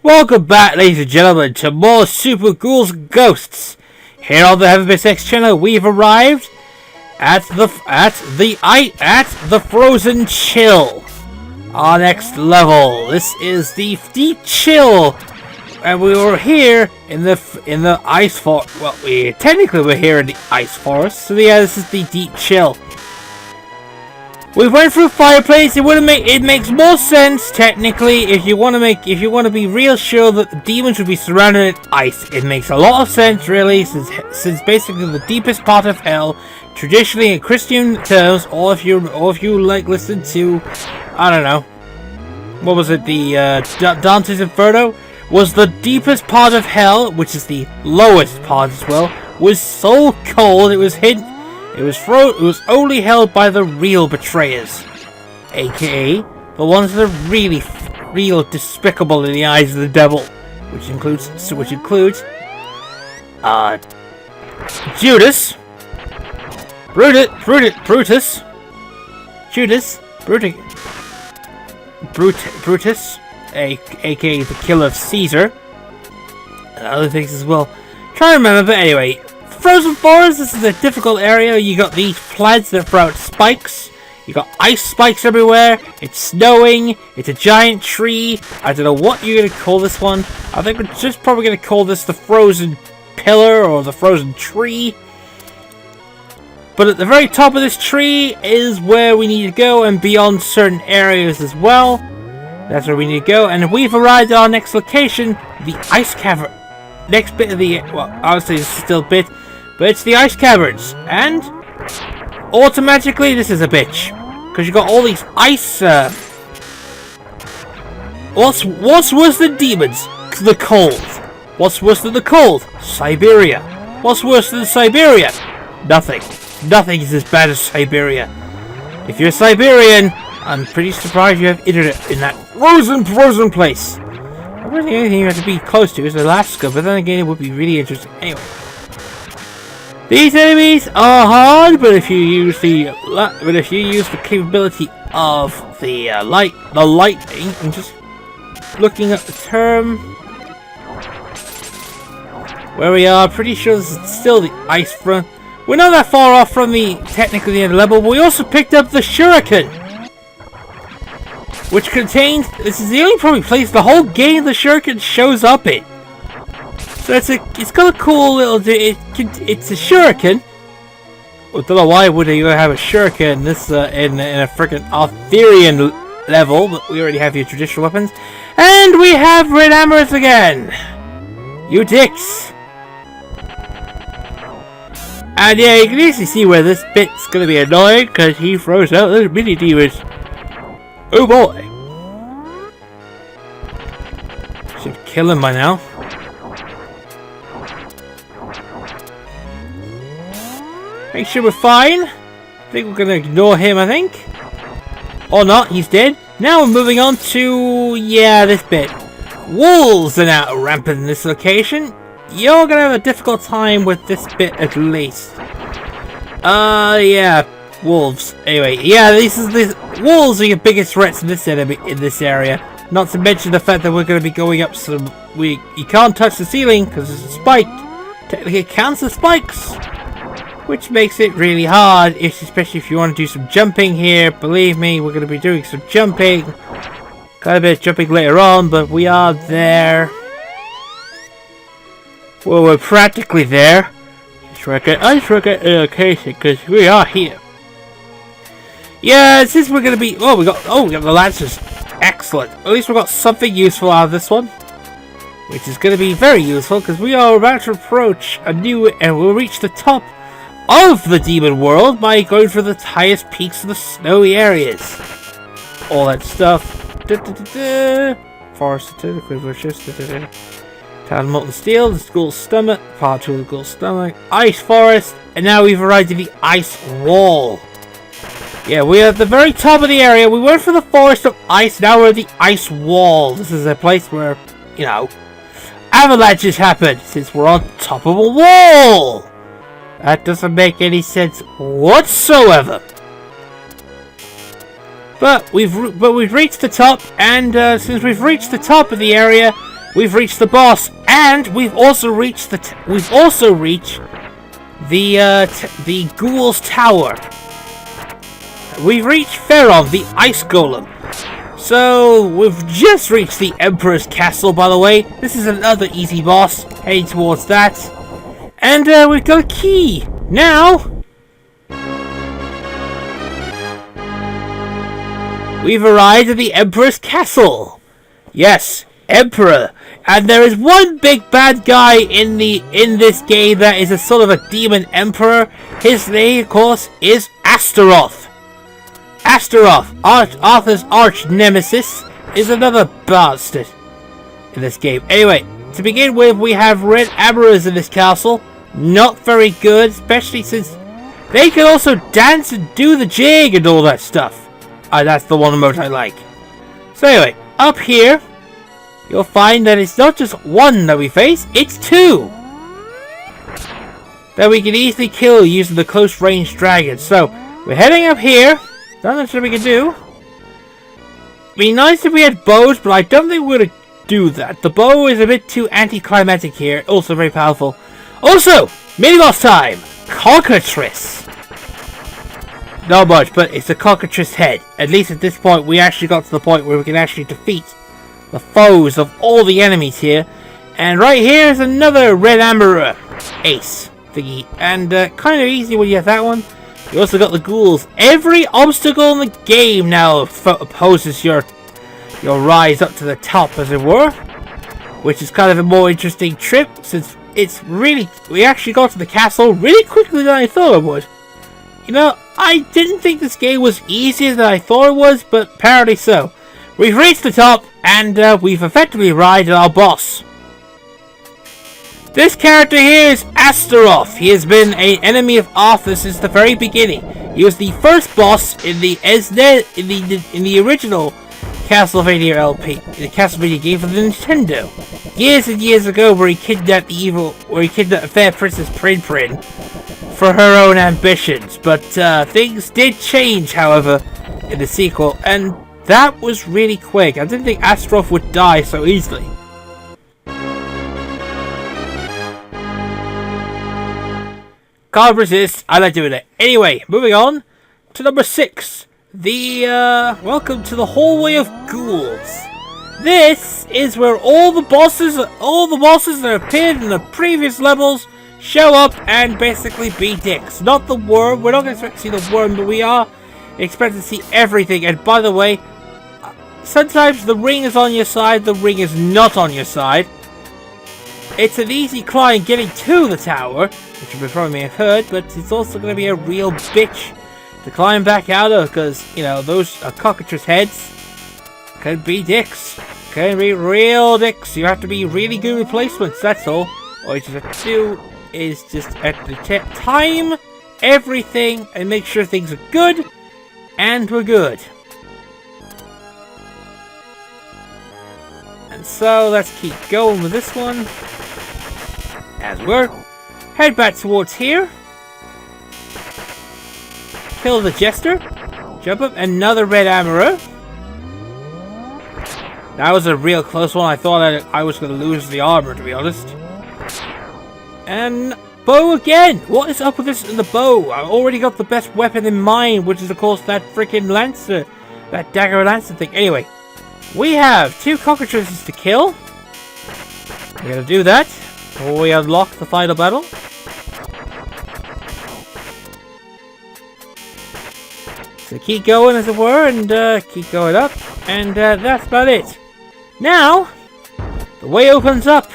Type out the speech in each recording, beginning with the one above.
Welcome back, ladies and gentlemen, to more Super Ghouls Ghosts. Here on the HeavenBase channel, we've arrived at the Frozen Chill. Our next level. This is the Deep Chill, and we were here in the ice forest. Well, technically we're here in the ice forest. So yeah, this is the Deep Chill. We went through fireplace. It makes more sense technically if you want to be real sure that the demons would be surrounded in ice. It makes a lot of sense, really, since basically the deepest part of hell, traditionally in Christian terms, or if you like listen to, I don't know, what was it, the Dante's Inferno, was the deepest part of hell, which is the lowest part as well, was so cold it was hidden. It was only held by the real betrayers, aka the ones that are real despicable in the eyes of the devil, which includes Judas, Brutus, aka the killer of Caesar, and other things as well. Try to remember, but anyway. Frozen Forest, this is a difficult area. You got these plants that throw out spikes. You got ice spikes everywhere. It's snowing. It's a giant tree. I don't know what you're going to call this one. I think we're just probably going to call this the Frozen Pillar or the Frozen Tree. But at the very top of this tree is where we need to go, and beyond certain areas as well. That's where we need to go. And we've arrived at our next location, the Ice Cavern. Next bit of the... well, obviously this is still a bit... but it's the ice caverns, and automatically this is a bitch, because you got all these ice. What's worse than demons? The cold. What's worse than the cold? Siberia. What's worse than Siberia? Nothing. Nothing is as bad as Siberia. If you're Siberian, I'm pretty surprised you have internet in that frozen place. I don't think anything you have to be close to is Alaska, but then again, it would be really interesting. Anyway. These enemies are hard, but if you use the capability of the lightning, I'm just looking at the term where we are. Pretty sure this is still the ice front. We're not that far off from technically the end level. But we also picked up the Shuriken, which contains. This is the only probably place the whole game the Shuriken shows up in. So it's got a cool little. It's a shuriken. I don't know why would you have a shuriken in a freaking Arthurian level, but we already have your traditional weapons, and we have red hammers again. You dicks! And yeah, you can easily see where this bit's gonna be annoying because he throws out those mini demons. Oh boy! Should kill him by now. Make sure we're fine. I think we're going to ignore him, I think. Or not, he's dead. Now we're moving on to, this bit. Wolves are now rampant in this location. You're going to have a difficult time with this bit at least. Wolves. Anyway, these wolves are your biggest threats in this area. Not to mention the fact that we're going to be going up some... You can't touch the ceiling because it's a spike. Technically it counts as spikes, which makes it really hard, especially if you want to do some jumping here. Believe me, we're going to be doing some jumping. Quite a bit of jumping later on, but we are there. Well, we're practically there. Ice rocket location, because we are here. Yeah, since we're going to be... we got the lancers. Excellent. At least we got something useful out of this one, which is going to be very useful, because we are about to approach and we'll reach the top of the demon world by going for the highest peaks of the snowy areas. All that stuff. Forest Town Molten Steel, the Ghoul's Stomach, part 2 of the Ghoul's Stomach, Ice Forest, and now we've arrived at the Ice Wall. Yeah, we're at the very top of the area. We went for the Forest of Ice, now we're at the Ice Wall. This is a place where, avalanches happen, since we're on top of a wall. That doesn't make any sense whatsoever. But we've reached the top, and since we've reached the top of the area, we've reached the boss, and we've also reached the Ghouls Tower. We've reached Pharaoh, the Ice Golem. So, we've just reached the Emperor's Castle, by the way. This is another easy boss, heading towards that. And we've got a key. Now, we've arrived at the Emperor's Castle. Yes, Emperor. And there is one big bad guy in this game that is a sort of a demon emperor. His name, of course, is Astaroth. Astaroth, Arthur's arch nemesis, is another bastard in this game. Anyway, to begin with, we have red amberers in this castle. Not very good, especially since they can also dance and do the jig and all that stuff. That's the one emote I like. So anyway, up here, you'll find that it's not just one that we face, it's two that we can easily kill using the close range dragon. So, we're heading up here. Not much that we can do. Be nice if we had bows, but I don't think we're going to do that. The bow is a bit too anticlimactic here. Also very powerful. Also, mini-boss time! Cockatrice! Not much, but it's a cockatrice head. At least at this point, we actually got to the point where we can actually defeat the foes of all the enemies here. And right here is another red amber ace thingy. And kind of easy when you have that one. You also got the ghouls. Every obstacle in the game now opposes your rise up to the top, as it were. Which is kind of a more interesting trip, since it's really... We actually got to the castle really quickly than I thought it would. You know, I didn't think this game was easier than I thought it was, but apparently so. We've reached the top, and we've effectively arrived at our boss. This character here is Astaroth. He has been an enemy of Arthur since the very beginning. He was the first boss in the original Castlevania LP, the Castlevania game for the Nintendo, years and years ago, where he kidnapped a fair Princess Prin for her own ambitions. But things did change, however, in the sequel, and that was really quick. I didn't think Astaroth would die so easily. Can't resist. I like doing it. Anyway, moving on to number 6. The welcome to the hallway of ghouls. This is where all the bosses that appeared in the previous levels show up and basically be dicks. Not the worm. We're not going to expect to see the worm, but we are expected to see everything. And by the way, sometimes the ring is on your side, the ring is not on your side. It's an easy climb getting to the tower, which you probably may have heard, but it's also going to be a real bitch to climb back out of, because, you know, those cockatrice heads can be dicks. Can be real dicks. You have to be really good with placements, that's all. All you just have to do is just at the time everything and make sure things are good, and we're good. And so let's keep going with this one. As we're head back towards here. Kill the jester. Jump up. Another red armorer. That was a real close one. I thought I was going to lose the armor, to be honest. And bow again. What is up with this in the bow? I've already got the best weapon in mind, which is of course that freaking lancer. That dagger lancer thing. Anyway. We have 2 cockatrices to kill. We're going to do that before we unlock the final battle. So keep going, as it were, and keep going up. And that's about it. Now, the way opens up.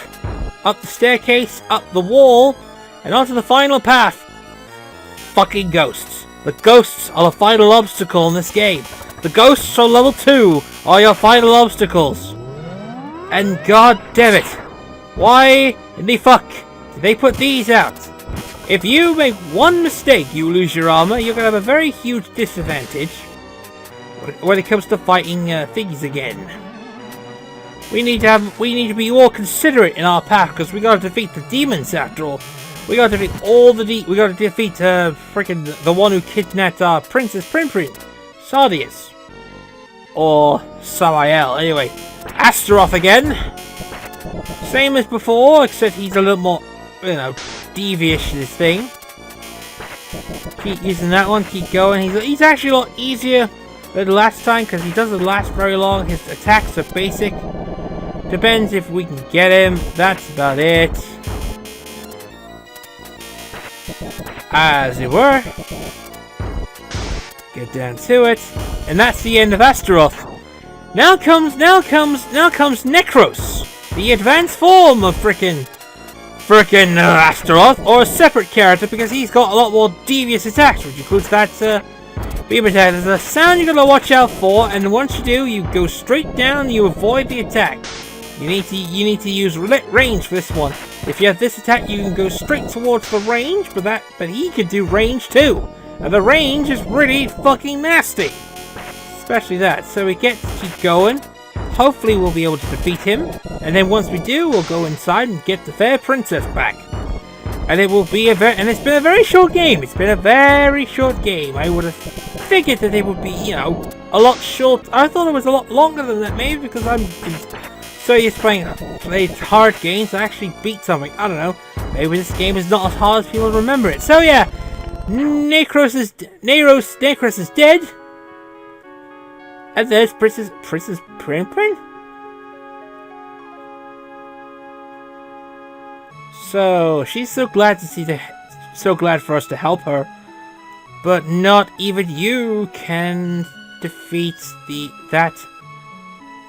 Up the staircase, up the wall, and onto the final path. Fucking ghosts. The ghosts are the final obstacle in this game. The ghosts on level 2 are your final obstacles. And god damn it, why in the fuck did they put these out? If you make one mistake, you lose your armor. You're gonna have a very huge disadvantage when it comes to fighting things again. We need to be more considerate in our path, because we gotta defeat the demons after all. We gotta defeat we gotta defeat freaking the one who kidnapped our Princess Prin, Sardius. Or Samael. Anyway, Astaroth again. Same as before, except he's a little more, you know, devious in his thing. Keep using that one, keep going. He's actually a lot easier than the last time because he doesn't last very long. His attacks are basic. Depends if we can get him. That's about it. As it were. Get down to it. And that's the end of Astaroth. Now comes Necros. The advanced form of frickin' Astaroth, or a separate character because he's got a lot more devious attacks, which includes that beam attack. There's a sound you're gonna watch out for, and once you do, you go straight down and you avoid the attack. You need to use range for this one. If you have this attack, you can go straight towards the range, but he can do range too, and the range is really fucking nasty, especially that. So we get to keep going. Hopefully we'll be able to defeat him, and then once we do, we'll go inside and get the fair princess back. And it will be it's been a very short game. It's been a very short game. I would have figured that it would be, you know, a lot short. I thought it was a lot longer than that, maybe because I'm so used to playing hard games. I actually beat something. I don't know. Maybe this game is not as hard as people remember it. So yeah, Necros is dead. And there's Princess Prin. So she's so glad for us to help her, but not even you can defeat that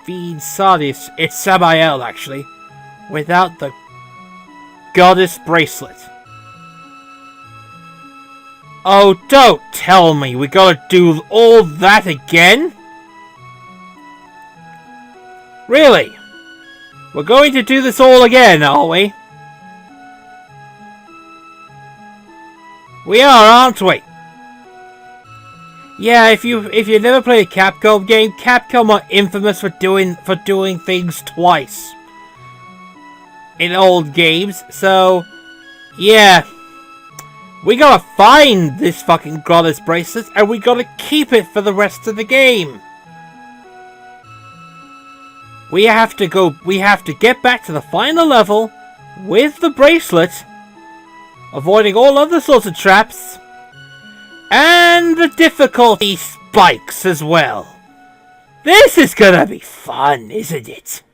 fiend Sardis. It's Samael actually, without the goddess bracelet. Oh, don't tell me we gotta do all that again. Really? We're going to do this all again, are we? We are, aren't we? Yeah, if you never played a Capcom game, Capcom are infamous for doing things twice in old games. So, yeah, we gotta find this fucking goddess bracelet and we gotta keep it for the rest of the game. We have to get back to the final level with the bracelet, avoiding all other sorts of traps, and the difficulty spikes as well. This is gonna be fun, isn't it?